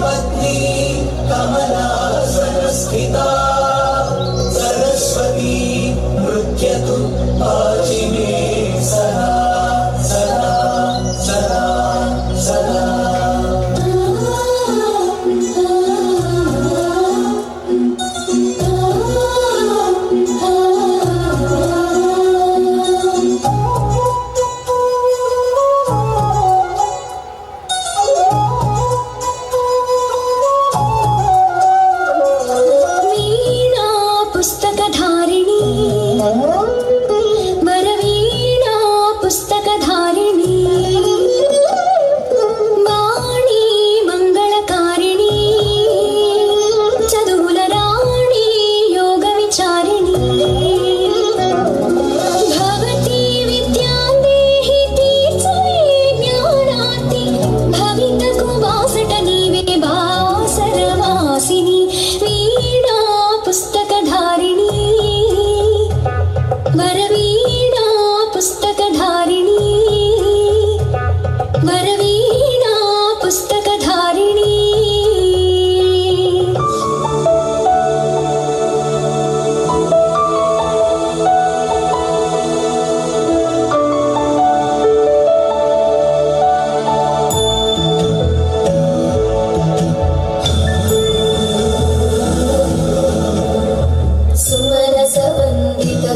पत्नी कमलासनस्थिता सरस्वती नृत्यतु आजिने सदा सदा सदा सदा।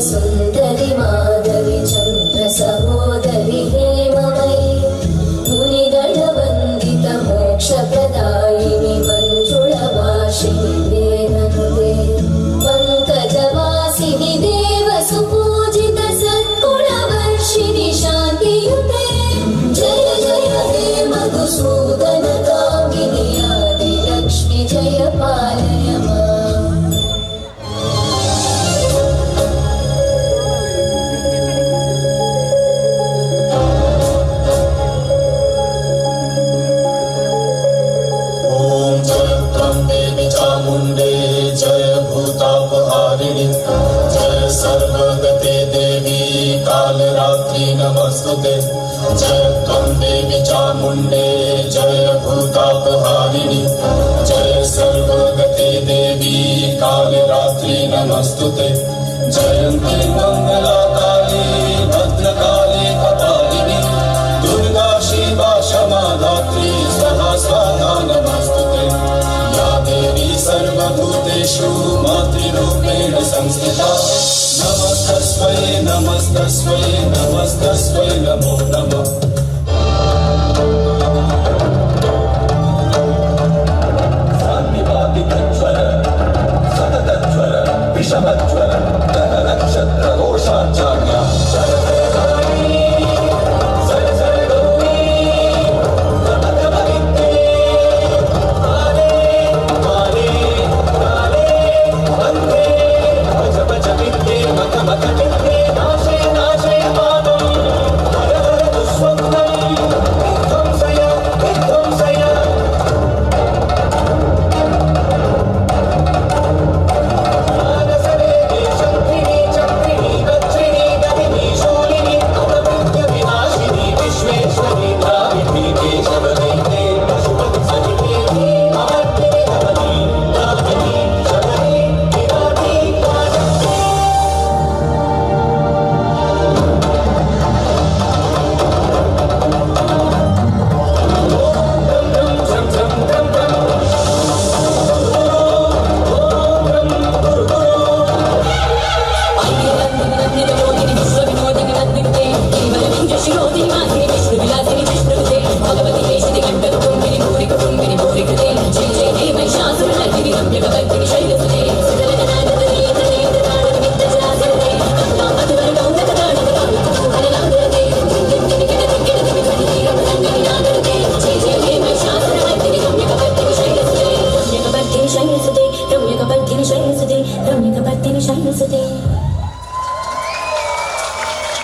सुंदरी माधवी चंद्र सहोदरी हेममयी मुनिगण वंदित मोक्ष प्रदायिनी मंजुळवासिनी वेदनुते पंकजवासिनी देव सुपूजित सत्कुलवर्षिणि शान्तियुते जय जय हे मधुसूदन कामिनी आदिलक्ष्मि जय पालय माम्। चामुंडे जय भूतापहारिणी जय सर्वगते देवी कालरात्रि नमस्तुते जय त्वं देवी चामुंडे जय भूतापहारिणी जय सर्वगते देवी कालरात्रि नमस्तुते जयन्ती मंगलाकाली भद्रकाली कपालिनी दुर्गा शिवा क्षमा धात्री स्वाहा स्वाहा नमस्तुते देवी सर्वभूतेषु मातृरूपेण संस्थिता नमस्तस्मै नमस्तस्मै नमस्तस्मै नमो नमः।